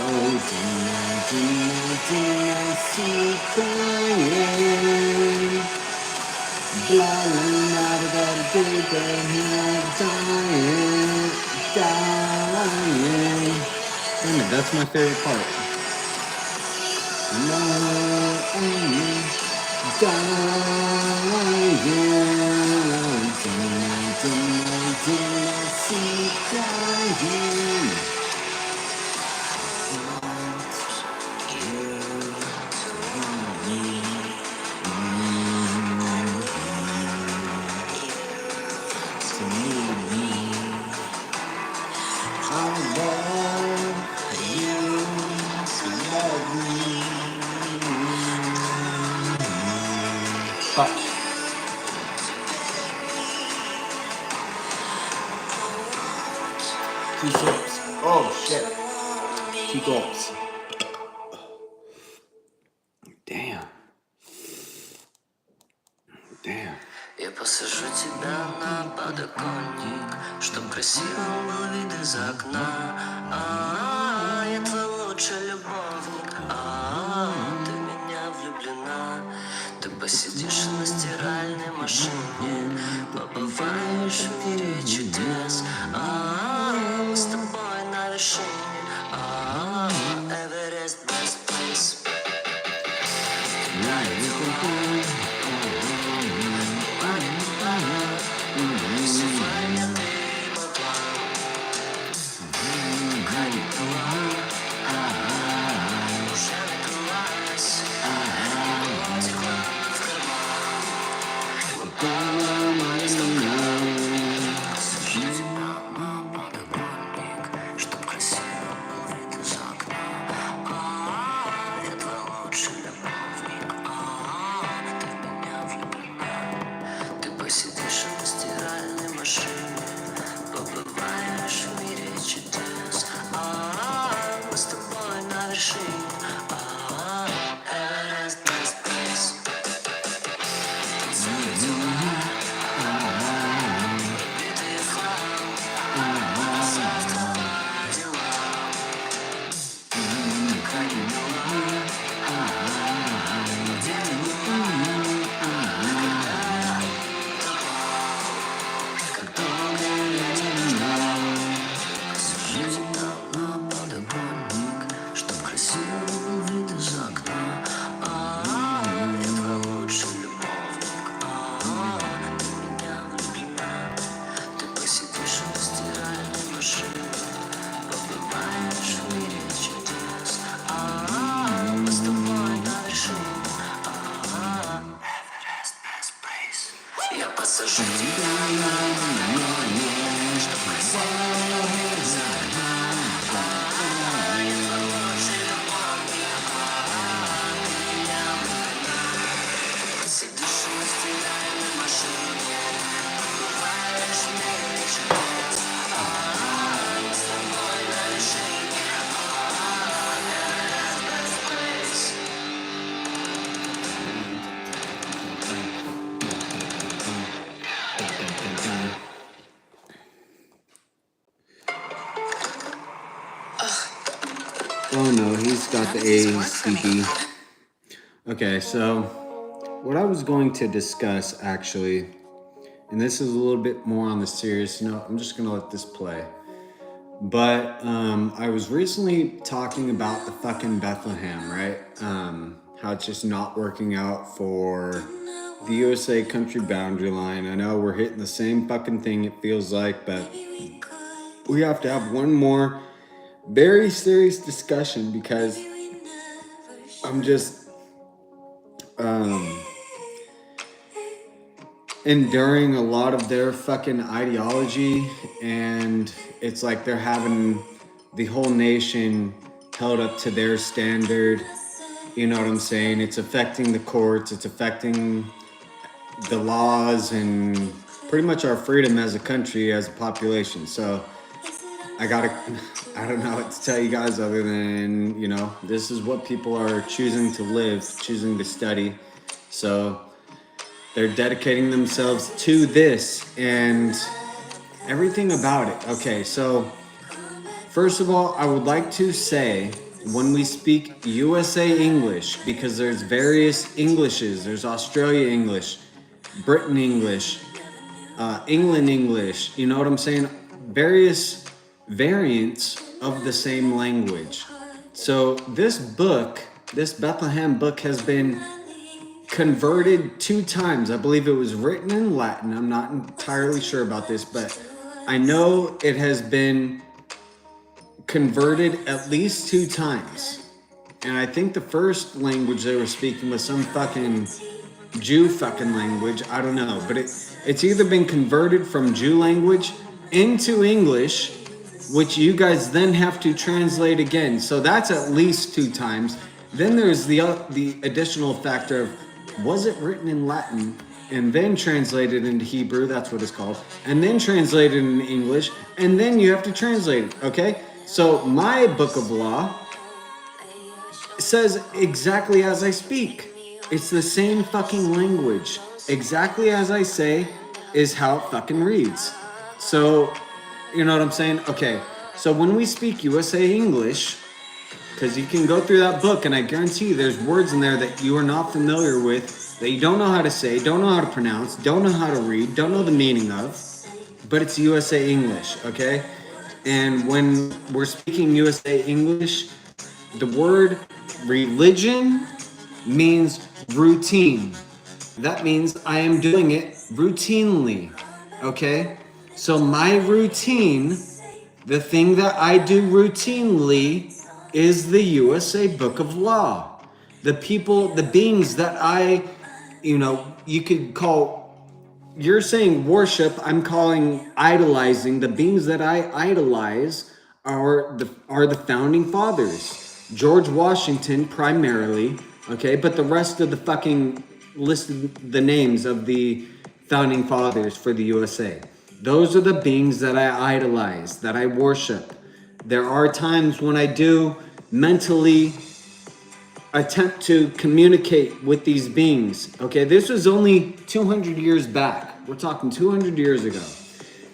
Oh, tonight, see crying. Blowing out of that big head, dying. Damn it, that's my favorite part. Fuck. Two sips. Oh shit. 2 gulps. Damn. Damn. Я посажу тебя на подоконник, чтоб красиво был вид из окна. Я твой лучший любовник. Ты в меня влюблена. Ты посидишь на стиральной машине, побываешь в мире чудес. Мы с тобой на вершине. Эверест, best place. Посидишь на стиральной машине, побываешь в мире чудес. Мы с тобой на вершине. Эверест, best place. Битый хлам, завтра дела. Я посажу тебя на подоконник, чтоб красиво был вид из окна. Я твой лучший любовник. Ты меня влюблена. Посидишь на стиральной машине, побываешь в мире чудес. Мы с тобой на вершине. Эверест, best place. Oh no, he's got the ACD. Okay, so what I was going to discuss actually, and this is a little bit more on the serious note, I'm just gonna let this play. But I was recently talking about the fucking Bethlehem, right? How it's just not working out for the USA country boundary line. I know we're hitting the same fucking thing, it feels like, but we have to have one more very serious discussion because I'm just enduring a lot of their fucking ideology, and it's like they're having the whole nation held up to their standard. You know what I'm saying? It's affecting the courts, it's affecting the laws and pretty much our freedom as a country, as a population. So I don't know what to tell you guys other than, you know, this is what people are choosing to live, choosing to study. So they're dedicating themselves to this and everything about it. Okay, so first of all, I would like to say when we speak USA English, because there's various Englishes, there's Australia English, Britain English, England English, you know what I'm saying? Various variants of the same language. So this book, this Bethlehem book, has been converted 2 times. I believe it was written in Latin. I'm not entirely sure about this, but I know it has been converted at least 2 times. And I think the first language they were speaking was some fucking Jew fucking language. I don't know. But it's either been converted from Jew language into English, which you guys then have to translate again. So that's at least 2 times. Then there's the additional factor of, was it written in Latin and then translated into Hebrew? That's what it's called. And then translated in English. And then you have to translate it. Okay? So my book of law says exactly as I speak. It's the same fucking language. Exactly as I say is how it fucking reads. So, you know what I'm saying? Okay, so when we speak USA English, because you can go through that book and I guarantee you there's words in there that you are not familiar with, that you don't know how to say, don't know how to pronounce, don't know how to read, don't know the meaning of, but it's USA English, okay? And when we're speaking USA English, the word religion means routine. That means I am doing it routinely, okay? So my routine, the thing that I do routinely, is the USA Book of Law. The people, the beings that I, you could call, you're saying worship, I'm calling idolizing. The beings that I idolize are the founding fathers. George Washington primarily, okay, but the rest of the fucking listed the names of the founding fathers for the USA. Those are the beings that I idolize, that I worship. There are times when I do mentally attempt to communicate with these beings. Okay, this was only 200 years back. We're talking 200 years ago.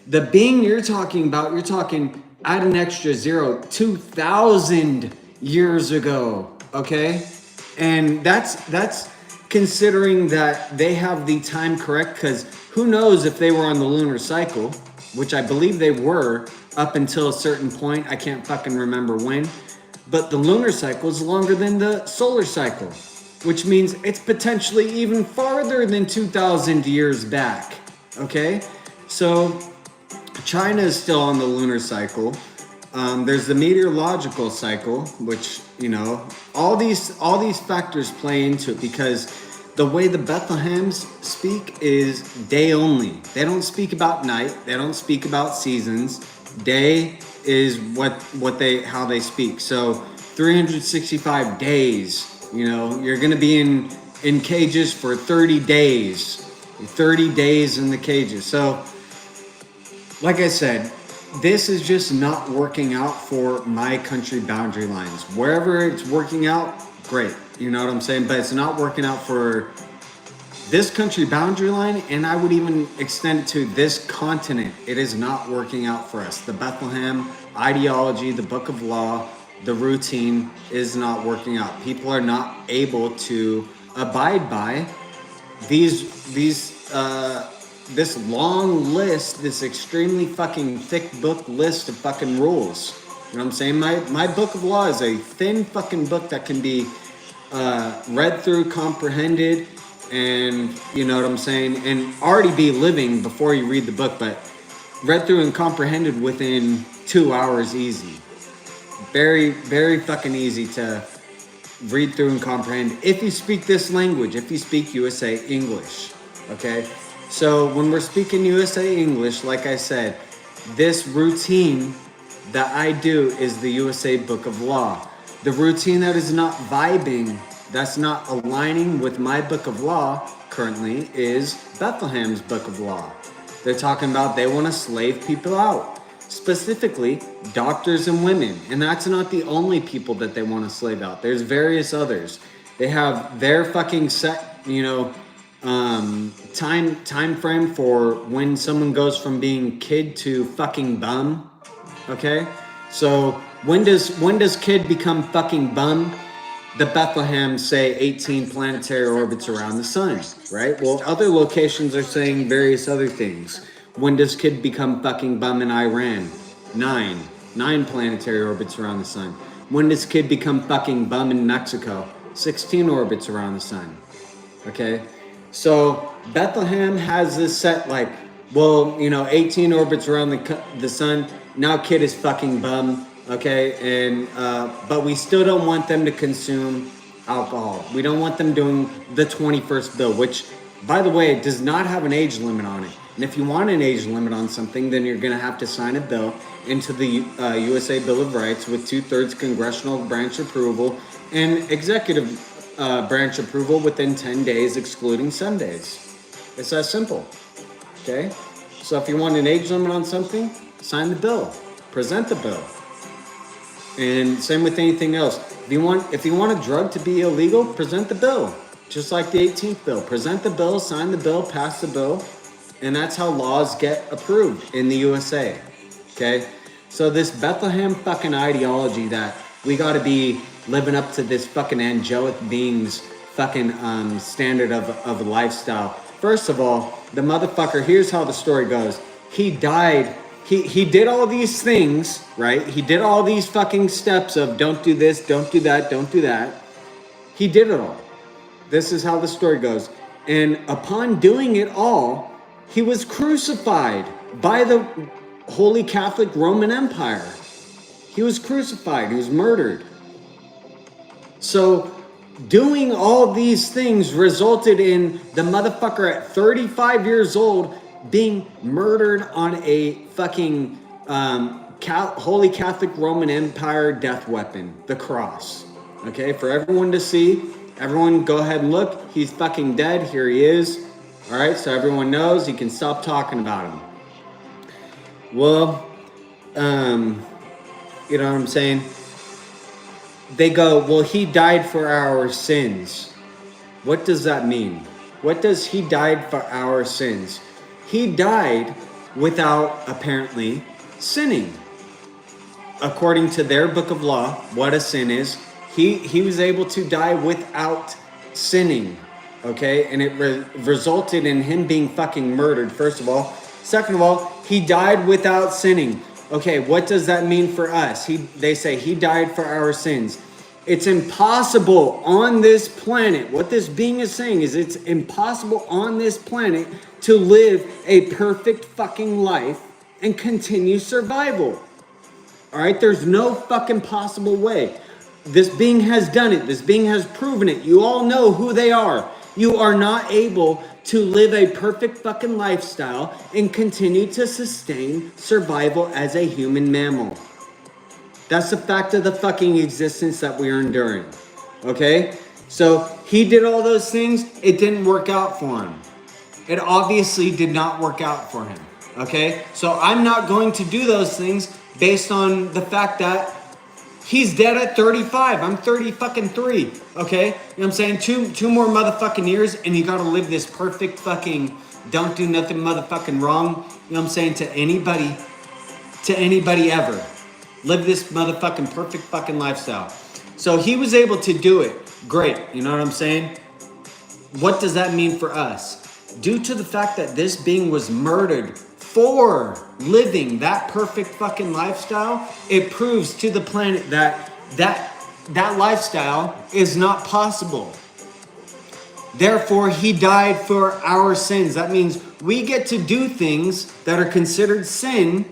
The being you're talking about, you're talking add an extra 0, 2,000 years ago. Okay, and that's considering that they have the time correct, because who knows if they were on the lunar cycle, which I believe they were up until a certain point. I can't fucking remember when. But the lunar cycle is longer than the solar cycle, which means it's potentially even farther than 2,000 years back, okay? So China is still on the lunar cycle. There's the meteorological cycle, which, all these factors play into it, because the way the Bethlehems speak is day only. They don't speak about night. They don't speak about seasons. Day is how they speak. So 365 days, you're gonna be in cages for 30 days. 30 days in the cages. So like I said, this is just not working out for my country boundary lines. Wherever it's working out, great. You know what I'm saying? But it's not working out for this country boundary line, and I would even extend it to this continent. It is not working out for us. The Bethlehem ideology, the Book of Law, the routine is not working out. People are not able to abide by this long list, this extremely fucking thick book list of fucking rules. You know what I'm saying? My Book of Law is a thin fucking book that can be read through, comprehended, and you know what I'm saying, and already be living before you read the book, but read through and comprehended within 2 hours easy. Very, very fucking easy to read through and comprehend if you speak this language, if you speak USA English, okay? So when we're speaking USA English, like I said, this routine that I do is the USA Book of Law. The routine that is not vibing, that's not aligning with my Book of Law currently, is Bethlehem's Book of Law. They're talking about they want to slave people out, specifically doctors and women. And that's not the only people that they want to slave out. There's various others. They have their fucking set, time frame for when someone goes from being kid to fucking bum. Okay, so When does kid become fucking bum? The Bethlehem say 18 planetary orbits around the sun, right? Well, other locations are saying various other things. When does kid become fucking bum in Iran? 9 planetary orbits around the sun. When does kid become fucking bum in Mexico? 16 orbits around the sun. Okay, so Bethlehem has this set like, well, 18 orbits around the sun. Now kid is fucking bum. Okay, and but we still don't want them to consume alcohol. We don't want them doing the 21st bill, which, by the way, does not have an age limit on it. And if you want an age limit on something, then you're gonna have to sign a bill into the USA Bill of Rights with 2/3 congressional branch approval and executive branch approval within 10 days, excluding Sundays. It's that simple. Okay, so if you want an age limit on something, sign the bill, present the bill. And same with anything else. If you want a drug to be illegal, present the bill. Just like the 18th bill. Present the bill, sign the bill, pass the bill. And that's how laws get approved in the USA. Okay? So this Bethlehem fucking ideology that we gotta be living up to this fucking angelic being's fucking standard of a lifestyle. First of all, the motherfucker, here's how the story goes. He died. He did all these things, right? He did all these fucking steps of don't do this, don't do that, don't do that. He did it all. This is how the story goes. And upon doing it all, he was crucified by the Holy Catholic Roman Empire. He was crucified. He was murdered. So doing all these things resulted in the motherfucker at 35 years old being murdered on a fucking Holy Catholic Roman Empire death weapon, the cross. Okay, for everyone to see. Everyone go ahead and look. He's fucking dead. Here he is. All right, so everyone knows. You can stop talking about him. Well, you know what I'm saying? They go, well, he died for our sins. What does that mean? What does he died for our sins? He died without apparently sinning. According to their book of law, what a sin is, he was able to die without sinning. Okay, and it resulted in him being fucking murdered, first of all. Second of all, he died without sinning. Okay, what does that mean for us? They say he died for our sins. It's impossible on this planet. What this being is saying is it's impossible on this planet to live a perfect fucking life and continue survival. All right, there's no fucking possible way. This being has done it. This being has proven it. You all know who they are. You are not able to live a perfect fucking lifestyle and continue to sustain survival as a human mammal. That's the fact of the fucking existence that we are enduring. Okay? So he did all those things. It didn't work out for him. It obviously did not work out for him. Okay? So I'm not going to do those things based on the fact that he's dead at 35. I'm 30 fucking 3. Okay? You know what I'm saying? Two more motherfucking years and you gotta live this perfect fucking don't do nothing motherfucking wrong. You know what I'm saying? To anybody ever. Live this motherfucking perfect fucking lifestyle. So he was able to do it. Great. You know what I'm saying? What does that mean for us? Due to the fact that this being was murdered for living that perfect fucking lifestyle, it proves to the planet that lifestyle is not possible. Therefore, he died for our sins. That means we get to do things that are considered sin,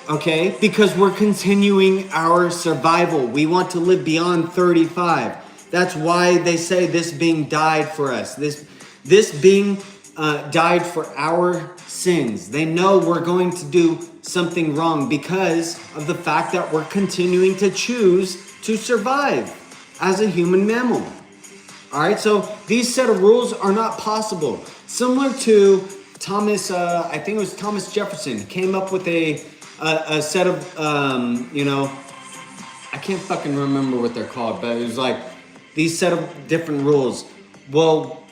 okay, because we're continuing our survival. We want to live beyond 35. That's why they say this being died for us. This being died for our sins. They know we're going to do something wrong because of the fact that we're continuing to choose to survive as a human mammal. All right, so these set of rules are not possible. Similar to Thomas, I think it was Thomas Jefferson, came up with a set of, I can't fucking remember what they're called, but it was like these set of different rules. Well,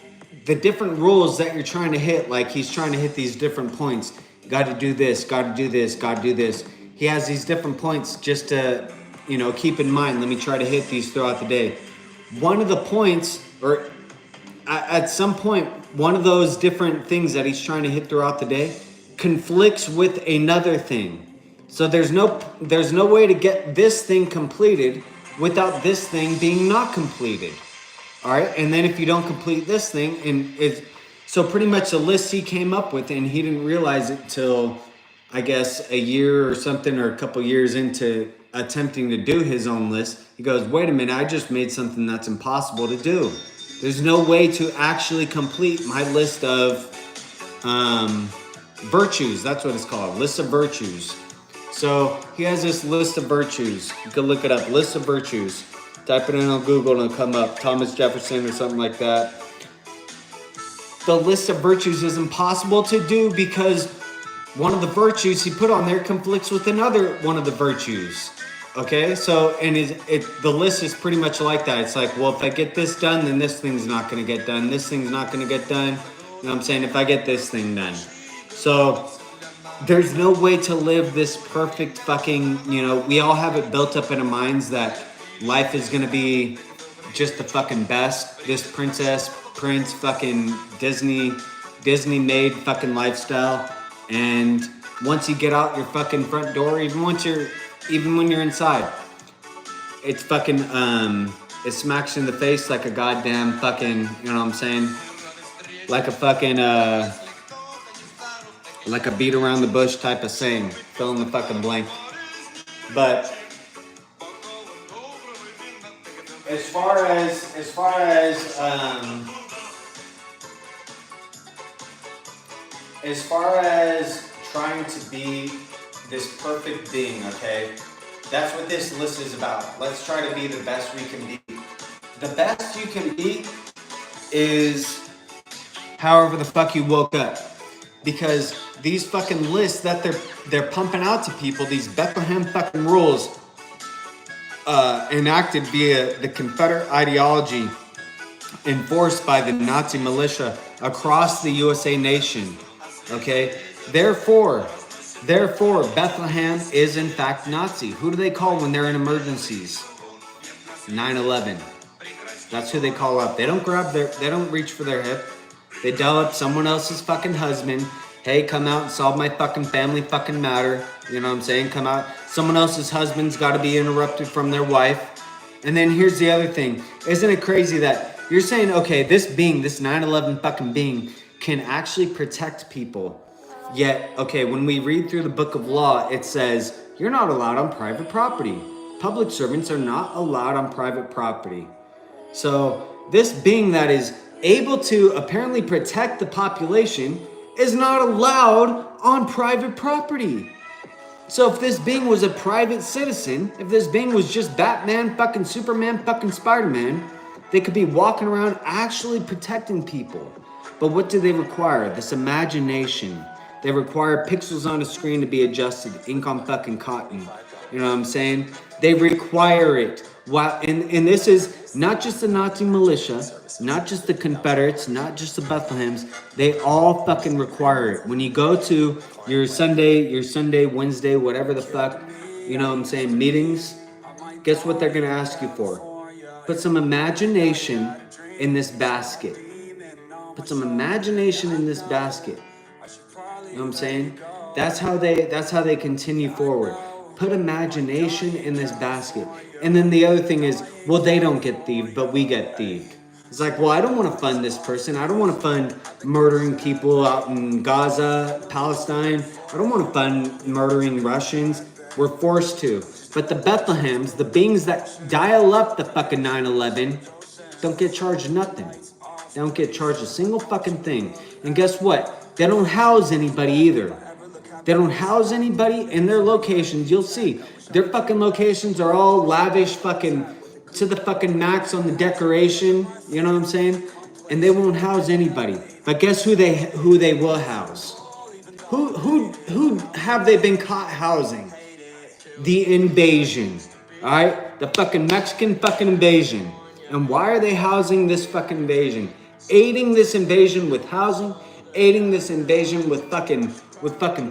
the different rules that you're trying to hit, like he's trying to hit these different points. Got to do this, got to do this, got to do this. he has these different points just to, you know, keep in mind. Let me try to hit these throughout the day. One of the points, or at some point, one of those different things that he's trying to hit throughout the day conflicts with another thing. So there's no way to get this thing completed without this thing being not completed. All right, and then if you don't complete this thing, and it's so pretty much the list he came up with, and he didn't realize it till I guess a year or something, or a couple years into attempting to do his own list. He goes, wait a minute, I just made something that's impossible to do. There's no way to actually complete my list of virtues. That's what it's called, list of virtues. So he has this list of virtues. You can look it up, list of virtues. Type it in on Google and it'll come up, Thomas Jefferson or something like that. The list of virtues is impossible to do because one of the virtues he put on there conflicts with another one of the virtues. Okay, so and the list is pretty much like that. It's like, well, if I get this done, then this thing's not going to get done. This thing's not going to get done. You know what I'm saying? If I get this thing done. So there's no way to live this perfect fucking, you know, we all have it built up in our minds that life is gonna be just the fucking best. This prince, fucking Disney made fucking lifestyle. And once you get out your fucking front door, even when you're inside, it's fucking, it smacks you in the face like a goddamn fucking, you know what I'm saying? Like a fucking, like a beat around the bush type of saying. Fill in the fucking blank. But as far as trying to be this perfect being, okay? That's what this list is about. Let's try to be the best we can be. The best you can be is however the fuck you woke up. Because these fucking lists that they're pumping out to people, these Bethlehem fucking rules, enacted via the Confederate ideology enforced by the Nazi militia across the USA nation. Okay? Therefore, Bethlehem is in fact Nazi. Who do they call when they're in emergencies? 9/11. That's who they call up. They don't reach for their hip. They dial up someone else's fucking husband. Hey, come out and solve my fucking family fucking matter. You know what I'm saying? Come out. Someone else's husband's got to be interrupted from their wife. And then here's the other thing. Isn't it crazy that you're saying, okay, this 9/11 fucking being can actually protect people. Yet, okay, when we read through the book of law, it says you're not allowed on private property. Public servants are not allowed on private property. So this being that is able to apparently protect the population is not allowed on private property. So if this being was a private citizen, if this being was just Batman, fucking Superman, fucking Spider-Man, they could be walking around actually protecting people. But what do they require? This imagination. They require pixels on a screen to be adjusted, ink on fucking cotton. You know what I'm saying? They require it. Wow, and this is not just the Nazi militia, not just the Confederates, not just the Bethlehems. They all fucking require it. When you go to your Sunday, Wednesday, whatever the fuck, you know what I'm saying, meetings, guess what they're gonna ask you for? Put some imagination in this basket. Put some imagination in this basket. You know what I'm saying? That's how they continue forward. Put imagination in this basket. And then the other thing is, well, they don't get thieved, but we get thieved. It's like, well, I don't want to fund this person. I don't want to fund murdering people out in Gaza, Palestine. I don't want to fund murdering Russians. We're forced to. But the Bethlehems, the beings that dial up the fucking 9/11, don't get charged nothing. They don't get charged a single fucking thing. And guess what? They don't house anybody either. They don't house anybody in their locations. You'll see. Their fucking locations are all lavish fucking to the fucking max on the decoration. You know what I'm saying? And they won't house anybody. But guess who they will house? Who have they been caught housing? The invasion. Alright? The fucking Mexican fucking invasion. And why are they housing this fucking invasion? Aiding this invasion with housing, aiding this invasion with fucking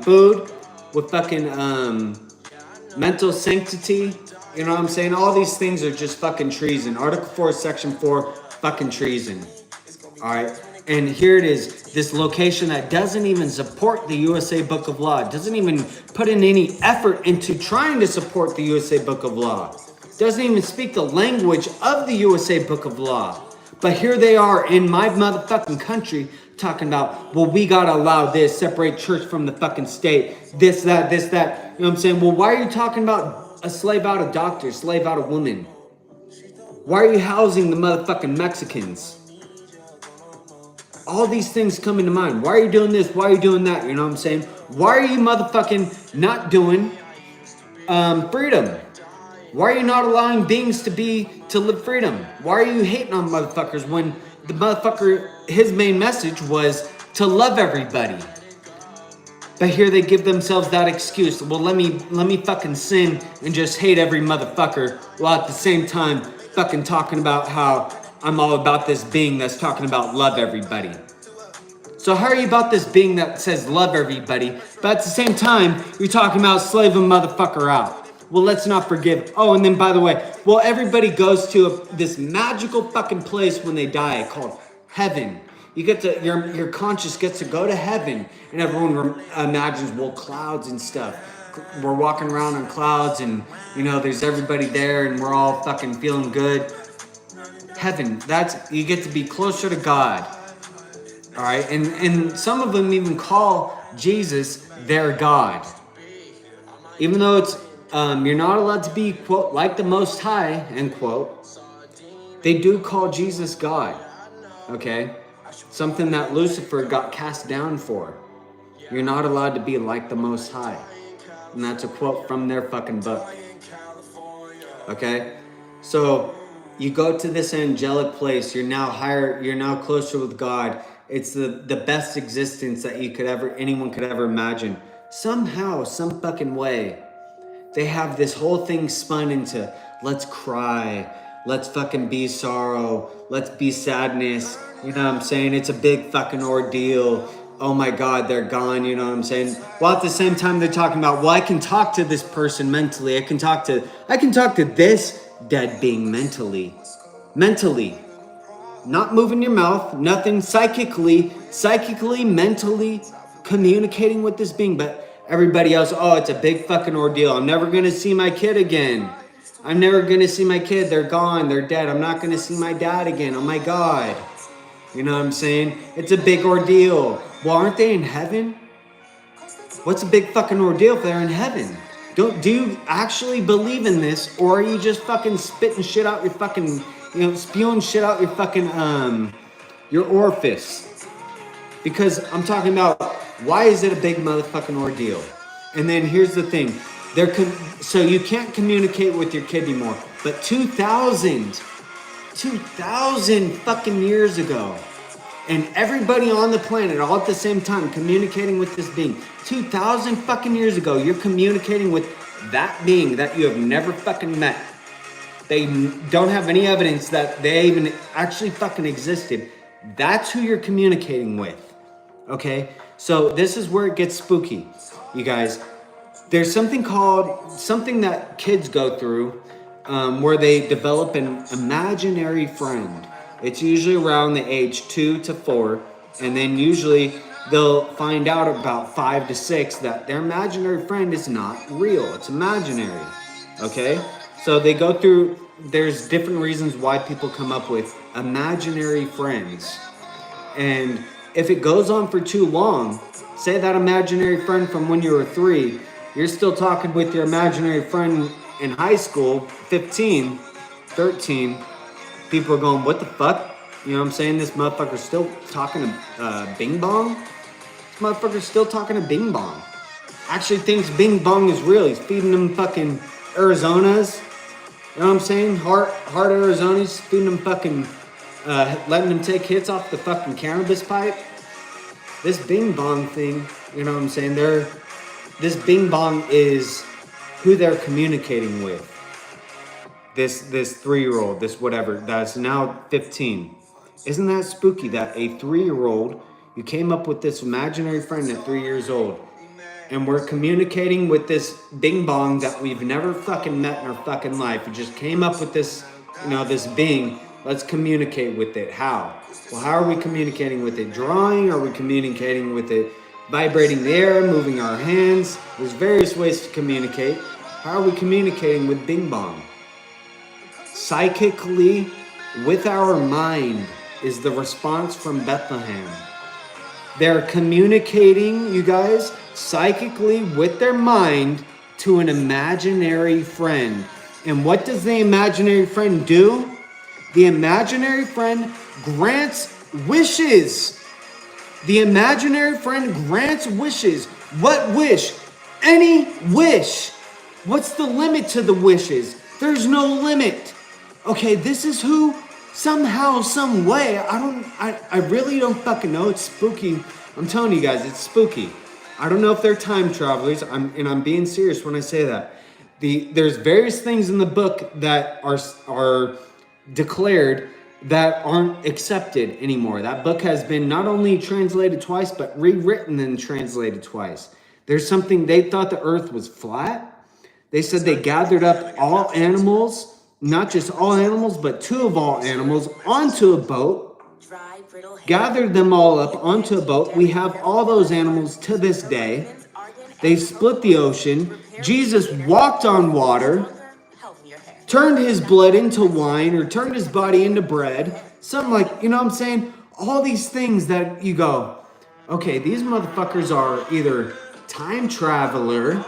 food, with fucking mental sanctity. You know what I'm saying? All these things are just fucking treason. Article 4, Section 4, fucking treason. All right. And here it is, this location that doesn't even support the USA Book of Law, doesn't even put in any effort into trying to support the USA Book of Law, doesn't even speak the language of the USA Book of Law. But here they are in my motherfucking country talking about, well, we gotta allow this, separate church from the fucking state, this, that, this, that. You know what I'm saying? Well, why are you talking about a slave out of doctor, slave out of woman? Why are you housing the motherfucking Mexicans? All these things come into mind. Why are you doing this? Why are you doing that? You know what I'm saying? Why are you motherfucking not doing freedom? Why are you not allowing beings to live freedom? Why are you hating on motherfuckers when the motherfucker, his main message was to love everybody? But here they give themselves that excuse. Well, let me fucking sin and just hate every motherfucker, while at the same time fucking talking about how I'm all about this being that's talking about love everybody. So how are you about this being that says love everybody, but at the same time, you're talking about slave a motherfucker out? Well, let's not forgive. Oh, and then by the way, well, everybody goes to this magical fucking place when they die called heaven. You get to, your conscious gets to go to heaven, and everyone imagines, well, clouds and stuff. We're walking around on clouds, and you know, there's everybody there, and we're all fucking feeling good. Heaven, that's, you get to be closer to God. All right, and some of them even call Jesus their God, even though it's you're not allowed to be, quote, like the Most High, end quote. They do call Jesus God. Okay, something that Lucifer got cast down for. You're not allowed to be like the Most High, and that's a quote from their fucking book. Okay, so you go to this angelic place. You're now higher. You're now closer with God. It's the best existence that anyone could ever imagine. Somehow, some fucking way, they have this whole thing spun into, let's cry, let's fucking be sorrow, let's be sadness. You know what I'm saying? It's a big fucking ordeal. Oh my God, they're gone. You know what I'm saying? While at the same time they're talking about, well, I can talk to this person mentally. I can talk to this dead being mentally. Not moving your mouth, nothing, psychically, mentally communicating with this being. But everybody else, oh, it's a big fucking ordeal. I'm never going to see my kid again. I'm never going to see my kid. They're gone. They're dead. I'm not going to see my dad again. Oh my God. You know what I'm saying? It's a big ordeal. Well, aren't they in heaven? What's a big fucking ordeal if they're in heaven? Do you actually believe in this, or are you just fucking spitting shit out your fucking, spewing shit out your fucking, your orifice? Because I'm talking about, why is it a big motherfucking ordeal? And then here's the thing. So you can't communicate with your kid anymore. But 2,000 fucking years ago, and everybody on the planet all at the same time communicating with this being. 2,000 fucking years ago, you're communicating with that being that you have never fucking met. They don't have any evidence that they even actually fucking existed. That's who you're communicating with. Okay? So this is where it gets spooky, you guys. There's something that kids go through where they develop an imaginary friend. It's usually around the age 2 to 4, and then usually they'll find out about 5 to 6 that their imaginary friend is not real. It's imaginary. Okay? So they go through, there's different reasons why people come up with imaginary friends. And if it goes on for too long, say that imaginary friend from when you were 3, you're still talking with your imaginary friend in high school, 15, 13, people are going, what the fuck? You know what I'm saying? This motherfucker's still talking to Bing Bong? This motherfucker's still talking to Bing Bong. Actually thinks Bing Bong is real. He's feeding them fucking Arizonas. You know what I'm saying? Hard Arizonas, feeding them fucking, letting them take hits off the fucking cannabis pipe. This Bing Bong thing, you know what I'm saying? This Bing Bong is who they're communicating with. This 3-year-old, this whatever, that's now 15. Isn't that spooky that a 3-year-old, you came up with this imaginary friend at 3 years old, and we're communicating with this bing bong that we've never fucking met in our fucking life. We just came up with this, this being. Let's communicate with it. How? Well, how are we communicating with it? Drawing? Are we communicating with it vibrating the air, moving our hands? There's various ways to communicate. How are we communicating with bing bong? Psychically, with our mind, is the response from Bethlehem. They're communicating, you guys, psychically with their mind to an imaginary friend. And what does the imaginary friend do? The imaginary friend grants wishes. The imaginary friend grants wishes. What wish? Any wish. What's the limit to the wishes? There's no limit. Okay, this is who, somehow, some way, I really don't fucking know. It's spooky. I'm telling you guys, it's spooky. I don't know if they're time travelers. I'm being serious when I say that. There's various things in the book that are declared that aren't accepted anymore. That book has been not only translated twice, but rewritten and translated twice. There's something, they thought the earth was flat. They said they gathered up all animals, not just all animals, but two of all animals onto a boat, gathered them all up onto a boat. We have all those animals to this day. They split the ocean. Jesus walked on water, turned his blood into wine, or turned his body into bread. Something like, you know what I'm saying? All these things that you go, okay, these motherfuckers are either time traveler,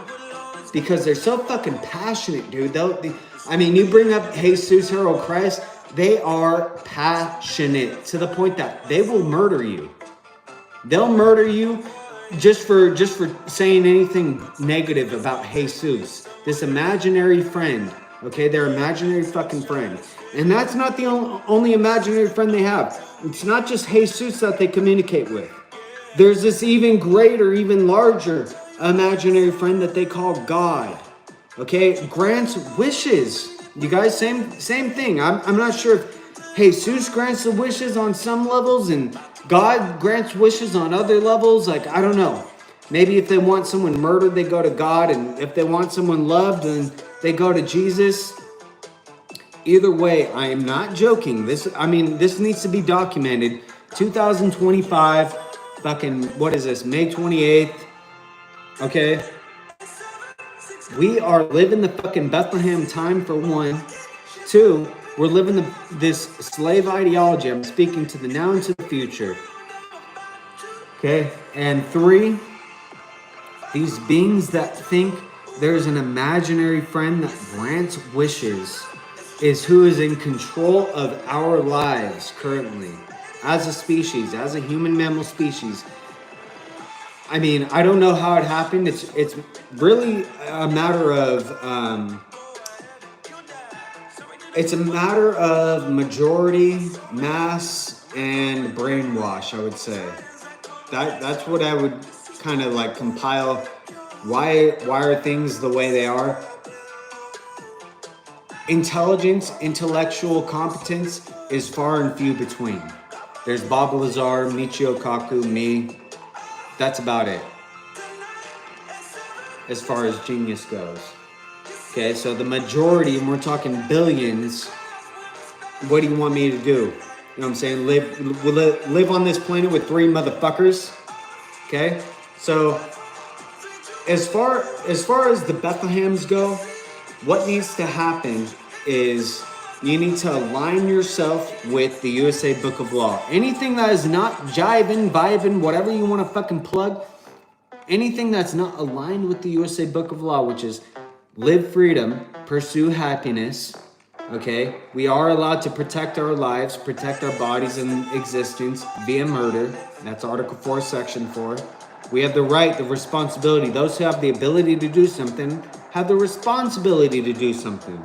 because they're so fucking passionate, dude. You bring up Jesus, Harold Christ, they are passionate to the point that they will murder you. They'll murder you just for saying anything negative about Jesus, this imaginary friend. Okay, their imaginary fucking friend. And that's not the only imaginary friend they have. It's not just Jesus that they communicate with. There's this even greater, even larger imaginary friend that they call God. Okay, grants wishes. You guys, same thing. I'm not sure if Jesus grants the wishes on some levels and God grants wishes on other levels. Like, I don't know. Maybe if they want someone murdered, they go to God, and if they want someone loved, then they go to Jesus. Either way, I am not joking. This needs to be documented. 2025, fucking, what is this, May 28th? Okay. We are living the fucking Bethlehem time, for one. Two, we're living this slave ideology. I'm speaking to the now and to the future. Okay. And three, these beings that think there's an imaginary friend that grants wishes is who is in control of our lives currently as a species, as a human mammal species. I don't know how it happened. It's really a matter of majority, mass, and brainwash, I would say. That's what I would kind of like compile. Why are things the way they are? Intelligence, intellectual competence is far and few between. There's Bob Lazar, Michio Kaku, me. That's about it, as far as genius goes. Okay, so the majority, and we're talking billions, what do you want me to do? You know what I'm saying? Live on this planet with three motherfuckers? Okay, so as far as the Bethlehems go, what needs to happen is you need to align yourself with the USA Book of Law. Anything that is not jiving, vibing, whatever you want to fucking plug, anything that's not aligned with the USA Book of Law, which is live freedom, pursue happiness, okay? We are allowed to protect our lives, protect our bodies and existence via murder. That's Article 4, Section 4. We have the right, the responsibility. Those who have the ability to do something have the responsibility to do something.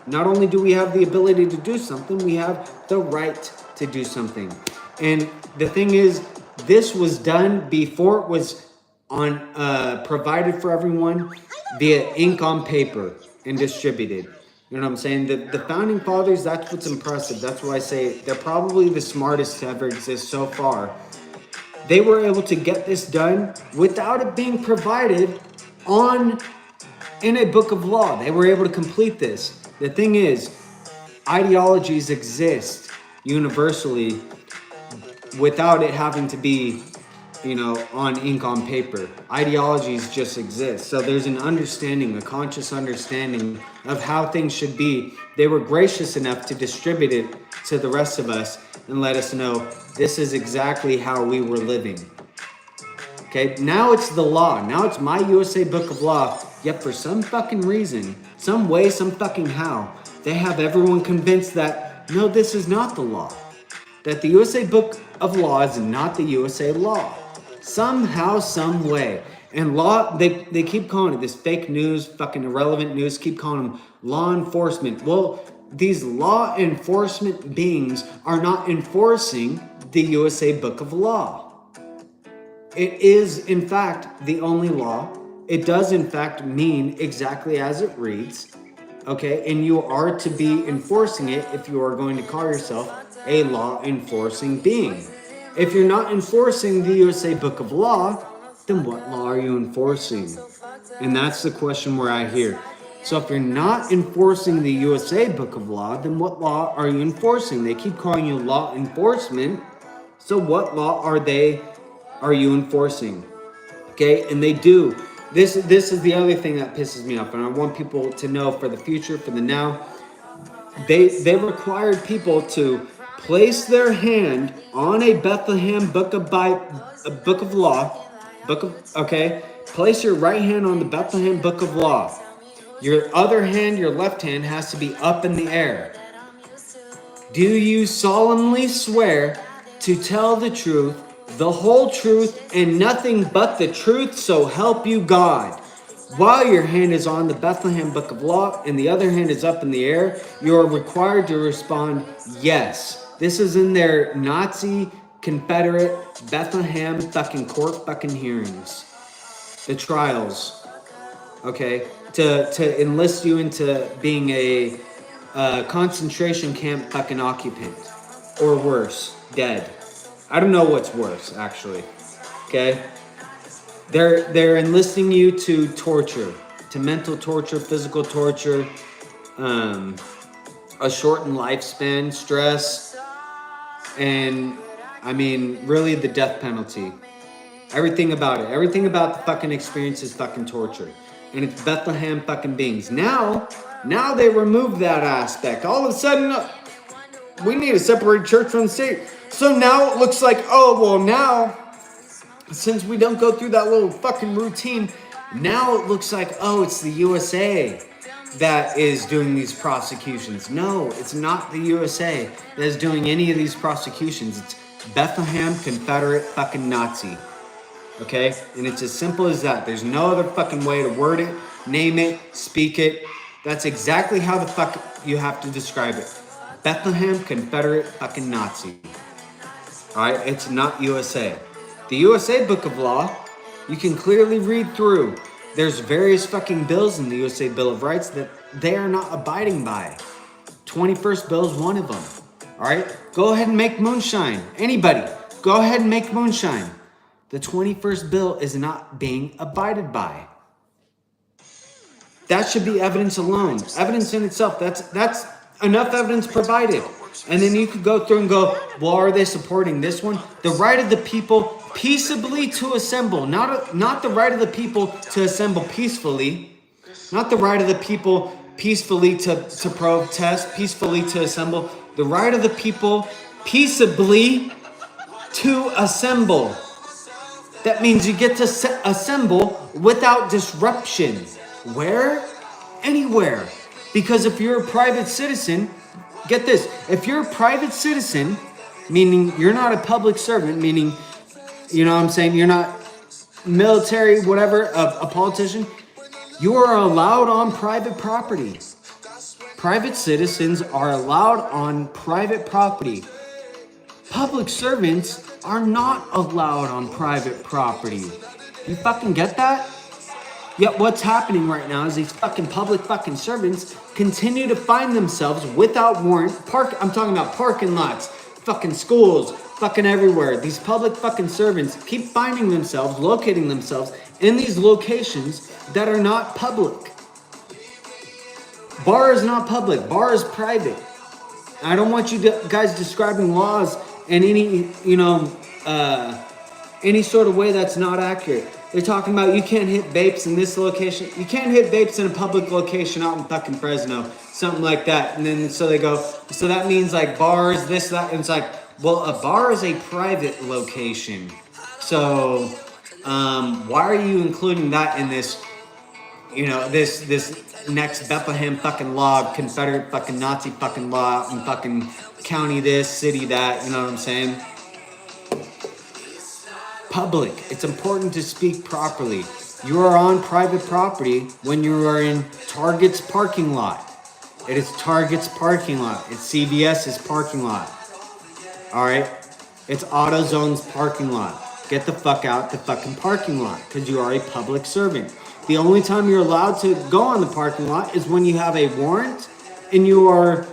Not only do we have the ability to do something, we have the right to do something. And the thing is, this was done before it was provided for everyone via ink on paper and distributed. You know what I'm saying? The founding fathers, that's what's impressive. That's why I say they're probably the smartest to ever exist so far. They were able to get this done without it being provided in a book of law. They were able to complete this. The thing is, ideologies exist universally without it having to be, on ink on paper. Ideologies just exist. So there's an understanding, a conscious understanding of how things should be. They were gracious enough to distribute it to the rest of us and let us know this is exactly how we were living. Okay, now it's the law. Now it's my USA Book of Law. Yet for some fucking reason, some way, some fucking how, they have everyone convinced that, no, this is not the law. That the USA Book of Law is not the USA law. Somehow, some way. And law, they keep calling it this fake news, fucking irrelevant news, keep calling them law enforcement. Well, these law enforcement beings are not enforcing the USA Book of Law. It is, in fact, the only law. It does, in fact, mean exactly as it reads. Okay, and you are to be enforcing it if you are going to call yourself a law enforcing being. If you're not enforcing the USA Book of Law, then what law are you enforcing? And that's the question we're at here. So if you're not enforcing the USA Book of Law, then what law are you enforcing? They keep calling you law enforcement. So what law are you enforcing? Okay, and they do. This is the other thing that pisses me off, and I want people to know for the future, for the now. They required people to place their hand on a Bethlehem book of law. Place your right hand on the Bethlehem Book of Law. Your other hand, your left hand, has to be up in the air. Do you solemnly swear to tell the truth, the whole truth, and nothing but the truth, so help you God? While your hand is on the Bethlehem Book of Law and the other hand is up in the air, you are required to respond yes. This is in their Nazi, Confederate, Bethlehem fucking court fucking hearings. The trials. Okay? To enlist you into being a concentration camp fucking occupant. Or worse, dead. I don't know what's worse, actually. Okay? They're enlisting you to torture, to mental torture, physical torture, a shortened lifespan, stress, and I mean, really the death penalty. Everything about it. Everything about the fucking experience is fucking torture. And it's Bethlehem fucking beings. Now they remove that aspect. All of a sudden, we need to separate church from the state. So now it looks like, now, since we don't go through that little fucking routine, now it looks like, it's the USA that is doing these prosecutions. No, it's not the USA that is doing any of these prosecutions. It's Bethlehem Confederate fucking Nazi. Okay? And it's as simple as that. There's no other fucking way to word it, name it, speak it. That's exactly how the fuck you have to describe it. Bethlehem Confederate fucking Nazi. Alright? It's not USA. The USA Book of Law, you can clearly read through. There's various fucking bills in the USA Bill of Rights that they are not abiding by. 21st bill is one of them. Alright? Go ahead and make moonshine. Anybody, go ahead and make moonshine. The 21st bill is not being abided by. That should be evidence alone. Evidence in itself, that's enough evidence provided. And then you could go through and go, well, are they supporting this one? The right of the people peaceably to assemble. Not the right of the people to assemble peacefully. Not the right of the people peacefully to protest, peacefully to assemble. The right of the people peaceably to assemble. That means you get to assemble without disruption. Where? Anywhere. Because if you're a private citizen, get this, if you're a private citizen, meaning you're not a public servant, meaning, you know what I'm saying, you're not military, whatever, a politician, you are allowed on private property. Private citizens are allowed on private property. Public servants are not allowed on private property. You fucking get that? Yet what's happening right now is these fucking public fucking servants continue to find themselves without warrant. I'm talking about parking lots, fucking schools, fucking everywhere. These public fucking servants keep finding themselves, locating themselves in these locations that are not public. Bar is not public. Bar is private. I don't want you guys describing laws in any, any sort of way that's not accurate. They're talking about you can't hit vapes in this location. You can't hit vapes in a public location out in fucking Fresno. Something like that. And then so they go, so that means like bars, this, that. And it's like, well, a bar is a private location. So why are you including that in this, this next Bethlehem fucking law, Confederate fucking Nazi fucking law, and fucking county this, city that, you know what I'm saying? Public. It's important to speak properly. You are on private property when you are in Target's parking lot. It is Target's parking lot. It's CVS's parking lot. Alright? It's AutoZone's parking lot. Get the fuck out the fucking parking lot because you are a public servant. The only time you're allowed to go on the parking lot is when you have a warrant and you are,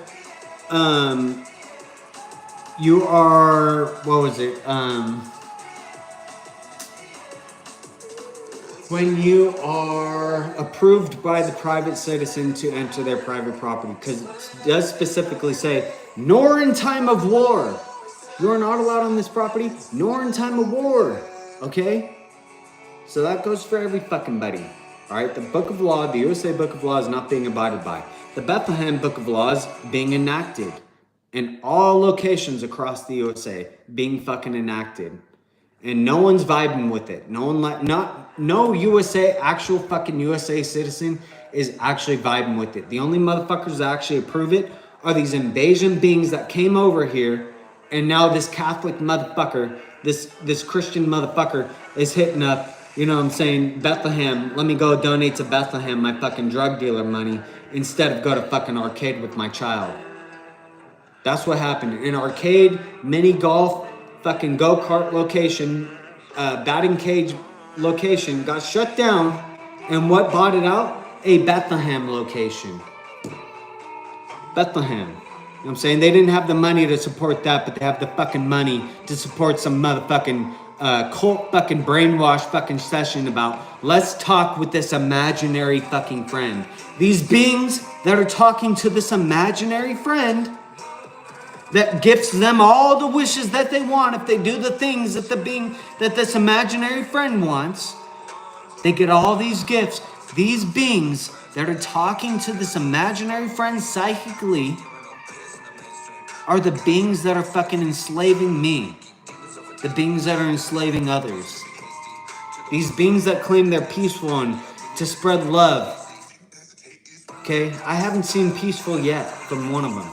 when you are approved by the private citizen to enter their private property, because it does specifically say, nor in time of war. You are not allowed on this property, nor in time of war. Okay? So that goes for every fucking buddy. Alright? The Book of Law, the USA Book of Law is not being abided by. The Bethlehem Book of Law is being enacted in all locations across the USA, being fucking enacted. And no one's vibing with it. No USA, actual fucking USA citizen is actually vibing with it. The only motherfuckers that actually approve it are these invasion beings that came over here, and now this Catholic motherfucker, this Christian motherfucker is hitting up, you know what I'm saying, Bethlehem. Let me go donate to Bethlehem my fucking drug dealer money instead of go to fucking arcade with my child. That's what happened. An arcade, mini golf, fucking go-kart location, batting cage location got shut down, and what bought it out? A Bethlehem location. Bethlehem. You know what I'm saying? They didn't have the money to support that, but they have the fucking money to support some motherfucking cult fucking brainwash fucking session about let's talk with this imaginary fucking friend. These beings that are talking to this imaginary friend that gifts them all the wishes that they want if they do the things that this imaginary friend wants. They get all these gifts. These beings that are talking to this imaginary friend psychically are the beings that are fucking enslaving me. The beings that are enslaving others. These beings that claim they're peaceful and to spread love. Okay? I haven't seen peaceful yet from one of them.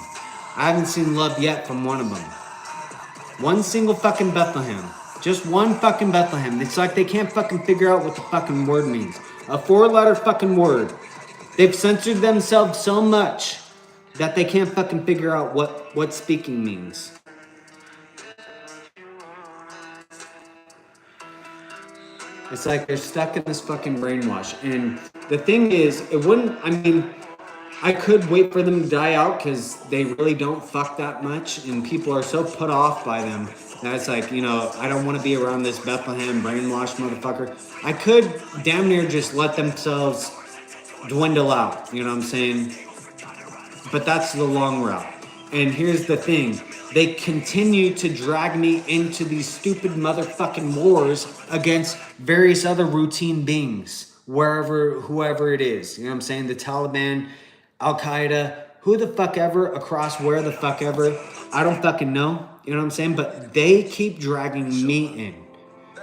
I haven't seen love yet from one of them. One single fucking Bethlehem. Just one fucking Bethlehem. It's like they can't fucking figure out what the fucking word means. A 4-letter fucking word. They've censored themselves so much that they can't fucking figure out what speaking means. It's like they're stuck in this fucking brainwash. And the thing is, I could wait for them to die out because they really don't fuck that much. And people are so put off by them that it's like, I don't want to be around this Bethlehem brainwash motherfucker. I could damn near just let themselves dwindle out. You know what I'm saying? But that's the long route. And here's the thing. They continue to drag me into these stupid motherfucking wars against various other routine beings. Whoever it is. You know what I'm saying? The Taliban, Al-Qaeda, who the fuck ever, across where the fuck ever. I don't fucking know. You know what I'm saying? But they keep dragging me in.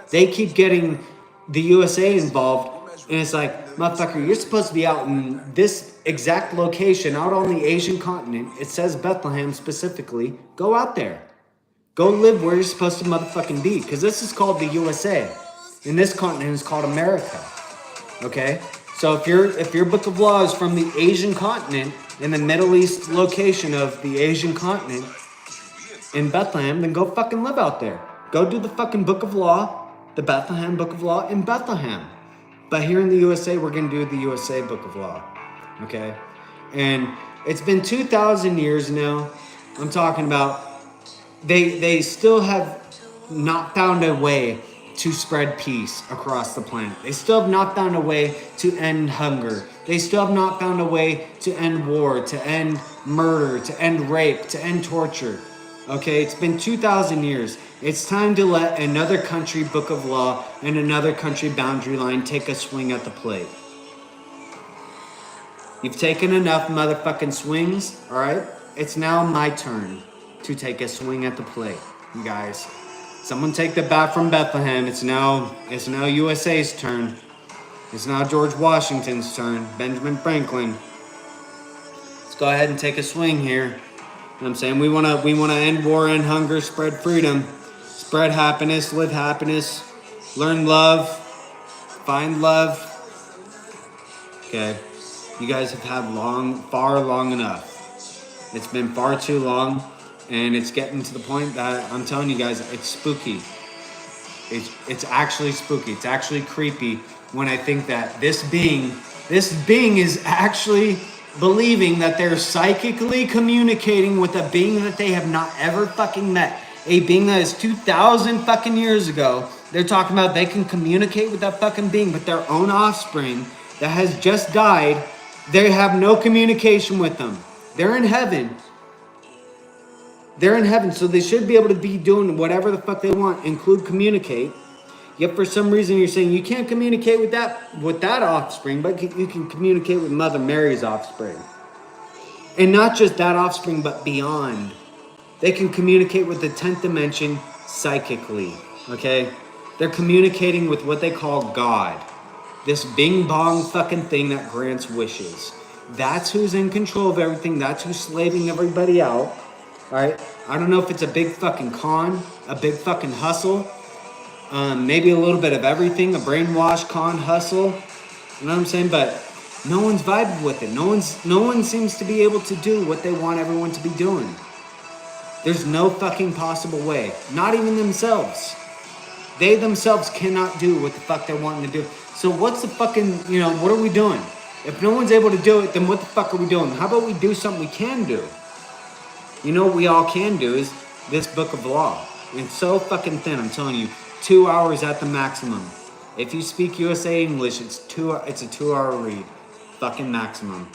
They keep getting the USA involved. And it's like, motherfucker, you're supposed to be out in this exact location, out on the Asian continent. It says Bethlehem specifically. Go out there. Go live where you're supposed to motherfucking be. Because this is called the USA. And this continent is called America. Okay? So if your Book of Law is from the Asian continent, in the Middle East location of the Asian continent, in Bethlehem, then go fucking live out there. Go do the fucking Book of Law, the Bethlehem Book of Law in Bethlehem. But here in the USA, we're going to do the USA Book of Law. Okay? And it's been 2,000 years now. I'm talking about they still have not found a way to spread peace across the planet. They still have not found a way to end hunger. They still have not found a way to end war, to end murder, to end rape, to end torture. Okay, it's been 2,000 years. It's time to let another country book of law and another country boundary line take a swing at the plate. You've taken enough motherfucking swings, all right? It's now my turn to take a swing at the plate, you guys. Someone take the bat from Bethlehem. It's now USA's turn. It's now George Washington's turn. Benjamin Franklin. Let's go ahead and take a swing here. You know what I'm saying? We wanna end war, end hunger, spread freedom, spread happiness, live happiness, learn love, find love. Okay. You guys have had far long enough. It's been far too long. And it's getting to the point that I'm telling you guys, it's spooky. It's actually spooky. It's actually creepy when I think that this being is actually believing that they're psychically communicating with a being that they have not ever fucking met. A being that is 2,000 fucking years ago. They're talking about they can communicate with that fucking being, but their own offspring that has just died, they have no communication with them. They're in heaven. They're in heaven, so they should be able to be doing whatever the fuck they want, include communicate. Yet for some reason you're saying you can't communicate with that offspring, but you can communicate with Mother Mary's offspring. And not just that offspring, but beyond. They can communicate with the 10th dimension psychically, okay? They're communicating with what they call God. This bing bong fucking thing that grants wishes. That's who's in control of everything. That's who's slaving everybody out. Alright, I don't know if it's a big fucking con, a big fucking hustle, maybe a little bit of everything, a brainwash, con, hustle, you know what I'm saying? But no one's vibing with it. No one seems to be able to do what they want everyone to be doing. There's no fucking possible way. Not even themselves. They themselves cannot do what the fuck they're wanting to do. So what's the fucking, what are we doing? If no one's able to do it, then what the fuck are we doing? How about we do something we can do? You know what we all can do is this book of law. It's so fucking thin, I'm telling you. 2 hours at the maximum. If you speak USA English, it's a 2-hour read. Fucking maximum.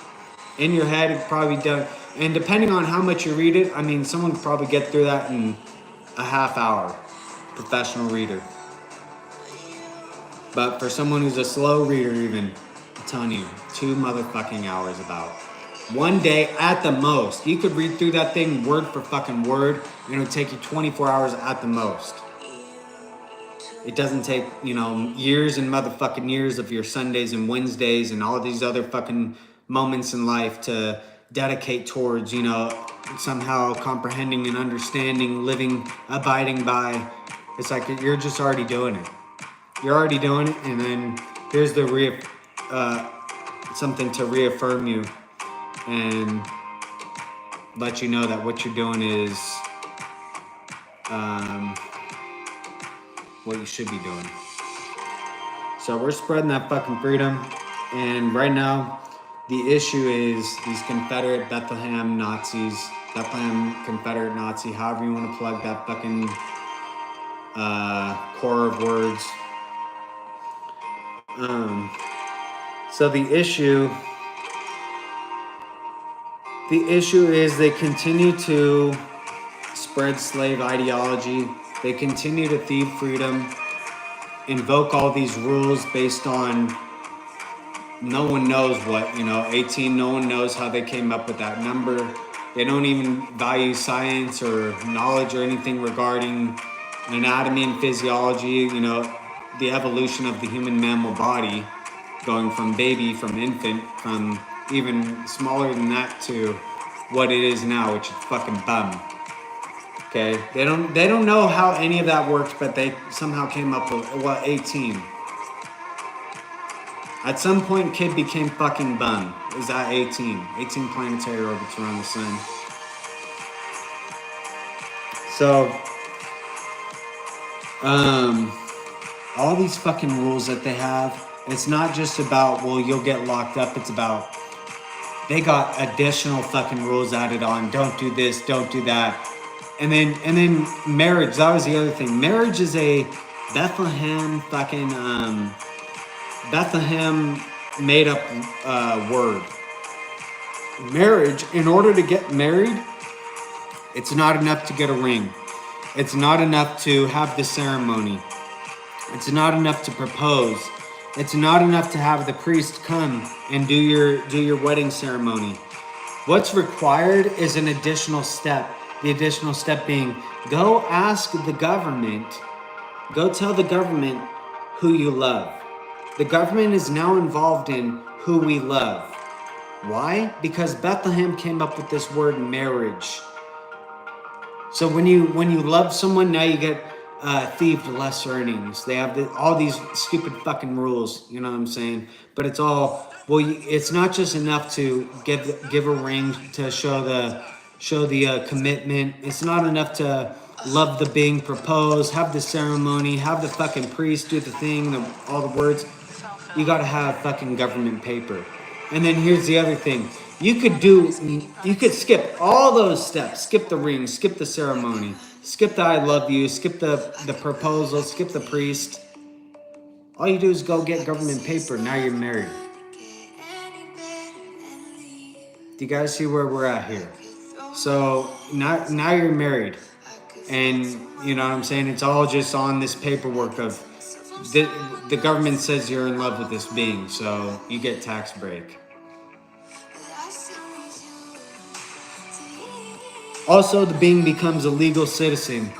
In your head, it probably done. And depending on how much you read it, I mean, someone could probably get through that in a half hour. Professional reader. But for someone who's a slow reader even, I'm telling you, 2 motherfucking hours about. One day at the most. You could read through that thing word for fucking word, and it would take you 24 hours at the most. It doesn't take, years and motherfucking years of your Sundays and Wednesdays and all these other fucking moments in life to dedicate towards, somehow comprehending and understanding, living, abiding by. It's like you're just already doing it. You're already doing it, and then here's the something to reaffirm you and let you know that what you're doing is what you should be doing. So we're spreading that fucking freedom, and right now the issue is these Confederate Bethlehem Nazis, Bethlehem Confederate Nazi, however you want to plug that fucking core of words. So the issue is they continue to spread slave ideology. They continue to thieve freedom, invoke all these rules based on no one knows what, 18, no one knows how they came up with that number. They don't even value science or knowledge or anything regarding anatomy and physiology, the evolution of the human mammal body, going from baby, from infant, from even smaller than that to what it is now, which is fucking bum. Okay, they don't know how any of that works, but they somehow came up with 18. At some point, kid became fucking bum. Is that 18? 18 planetary orbits around the sun. So, all these fucking rules that they have, it's not just about, well, you'll get locked up. It's about, they got additional fucking rules added on. Don't do this, don't do that. And then marriage. That was the other thing. Marriage is a Bethlehem fucking Bethlehem made up word. Marriage. In order to get married, it's not enough to get a ring. It's not enough to have the ceremony. It's not enough to propose. It's not enough to have the priest come and do your wedding ceremony. What's required is an additional step. The additional step being, go ask the government, go tell the government who you love. The government is now involved in who we love. Why? Because Bethlehem came up with this word marriage. So when you love someone, now you get thieved less earnings. They have all these stupid fucking rules, you know what I'm saying? But it's all, well, it's not just enough to give a ring to show the commitment. It's not enough to love the being proposed, have the ceremony, have the fucking priest do the thing, all the words. You gotta have fucking government paper. And then here's the other thing. You could skip all those steps. Skip the ring, skip the ceremony, skip the I love you, skip the proposal, skip the priest. All you do is go get government paper. Now you're married. Do you guys see where we're at here? So now you're married. And you know what I'm saying? It's all just on this paperwork of the government says you're in love with this being, so you get tax break. Also, the being becomes a legal citizen.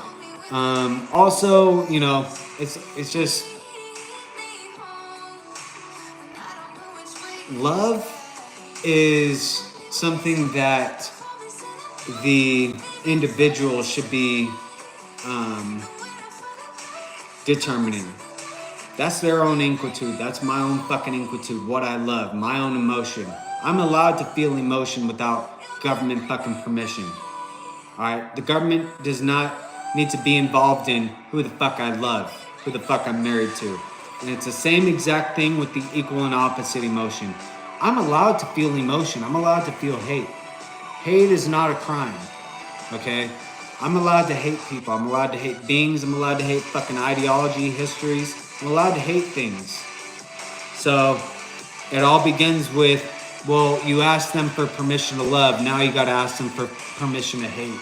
Also, you know, it's just love is something that the individual should be determining. That's their own inquietude. That's my own fucking inquietude. What I love, my own emotion. I'm allowed to feel emotion without government fucking permission. Alright, the government does not need to be involved in who the fuck I love, who the fuck I'm married to. And it's the same exact thing with the equal and opposite emotion. I'm allowed to feel emotion. I'm allowed to feel hate. Hate is not a crime, okay? I'm allowed to hate people. I'm allowed to hate beings. I'm allowed to hate fucking ideology, histories. I'm allowed to hate things. So it all begins with, well, you ask them for permission to love. Now you gotta ask them for permission to hate.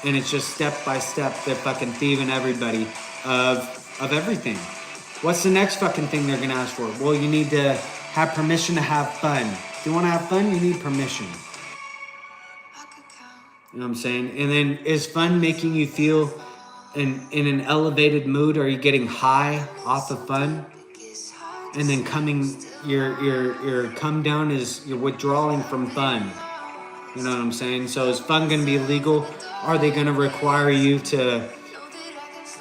And it's just step by step. They're fucking thieving everybody of everything. What's the next fucking thing they're gonna ask for? Well, you need to have permission to have fun. If you wanna have fun, you need permission. You know what I'm saying? And then is fun making you feel in an elevated mood? Are you getting high off of fun? And then your come down is you're withdrawing from fun. You know what I'm saying? So is fun gonna be illegal? Are they gonna require you to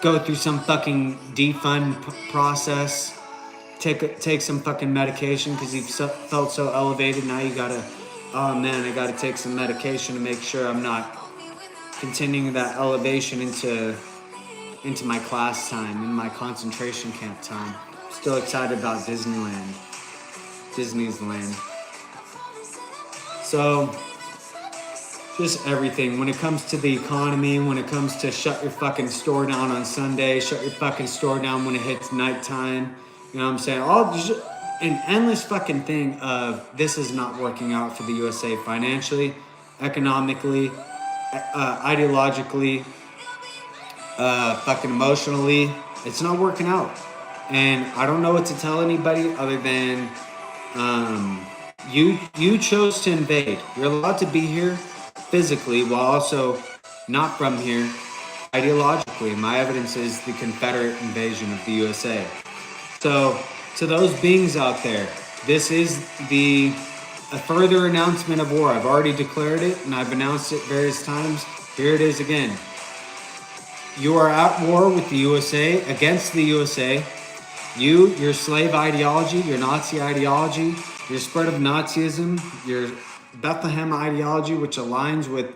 go through some fucking defund process? Take some fucking medication because you've felt so elevated. Now you gotta, oh man, I gotta take some medication to make sure I'm not continuing that elevation into my class time, in my concentration camp time. Still excited about Disneyland. Disney's land. So, just everything. When it comes to the economy, when it comes to shut your fucking store down on Sunday, shut your fucking store down when it hits nighttime. You know what I'm saying? All just an endless fucking thing of this is not working out for the USA financially, economically, ideologically, fucking emotionally. It's not working out. And I don't know what to tell anybody other than you chose to invade. You're allowed to be here physically while also not from here ideologically. My evidence is the Confederate invasion of the USA. So to those beings out there, this is a further announcement of war. I've already declared it and I've announced it various times. Here it is again. You are at war with the USA, against the USA. Your slave ideology, your Nazi ideology, your spread of Nazism, your Bethlehem ideology, which aligns with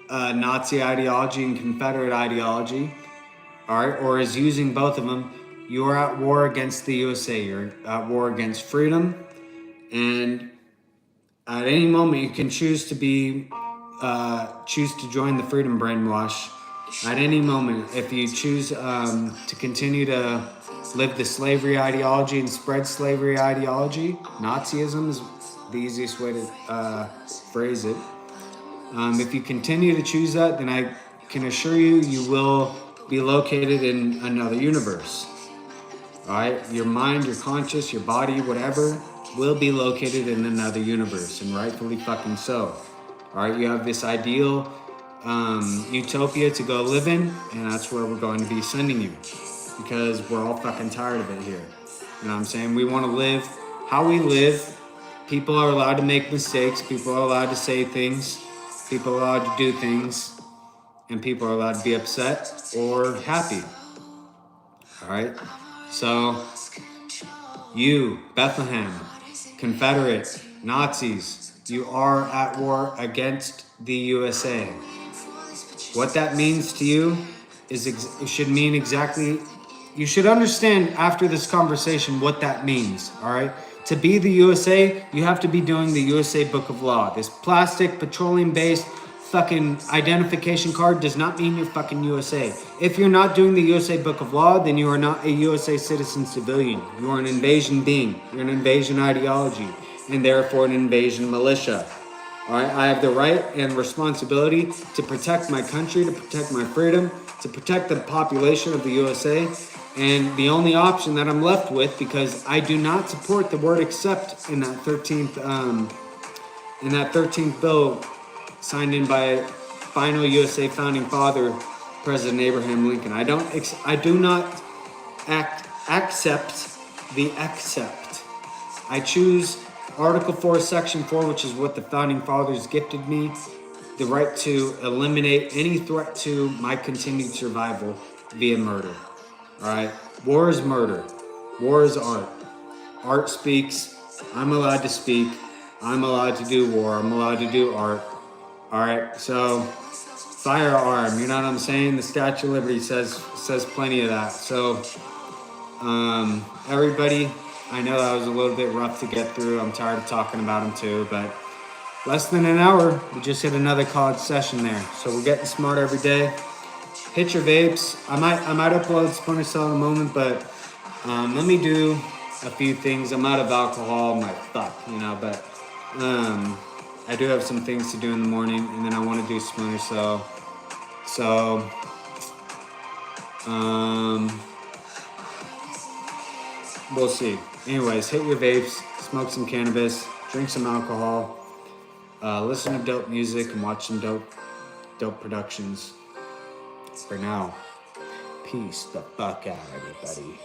Nazi ideology and Confederate ideology, all right, or is using both of them. You are at war against the USA. You're at war against freedom, and at any moment you can choose to be choose to join the freedom brainwash at any moment, if you choose to continue to live the slavery ideology and spread slavery ideology, Nazism is the easiest way to phrase it. If you continue to choose that, then I can assure you, you will be located in another universe. All right, your mind, your conscious, your body, whatever, will be located in another universe, and rightfully fucking so. All right, you have this ideal utopia to go live in, and that's where we're going to be sending you, because we're all fucking tired of it here. You know what I'm saying? We want to live how we live. People are allowed to make mistakes. People are allowed to say things. People are allowed to do things. And people are allowed to be upset or happy. All right? So, you, Bethlehem, Confederate, Nazis, you are at war against the USA. What that means to you is it should mean exactly. You should understand after this conversation what that means. All right. To be the USA, you have to be doing the USA Book of Law. This plastic, petroleum-based fucking identification card does not mean you're fucking USA. If you're not doing the USA Book of Law, then you are not a USA citizen civilian. You are an invasion being. You're an invasion ideology, and therefore an invasion militia. All right, I have the right and responsibility to protect my country, to protect my freedom, to protect the population of the USA. And the only option that I'm left with, because I do not support the word accept in that 13th bill signed in by final USA founding father, President Abraham Lincoln. I do not accept the accept. I choose Article 4, Section 4, which is what the founding fathers gifted me, the right to eliminate any threat to my continued survival via murder. All right? War is murder. War is art. Art speaks. I'm allowed to speak. I'm allowed to do war. I'm allowed to do art. All right? So, firearm, you know what I'm saying? The Statue of Liberty says plenty of that. So, everybody, I know that was a little bit rough to get through. I'm tired of talking about them too, but less than an hour, we just hit another college session there. So we're getting smart every day. Hit your vapes. I might upload Splinter Cell in a moment, but let me do a few things. I'm out of alcohol. I'm like, fuck, you know, but I do have some things to do in the morning, and then I want to do Splinter Cell. So, we'll see. Anyways, hit your vapes, smoke some cannabis, drink some alcohol, listen to dope music, and watch some dope productions. For now, peace the fuck out, everybody.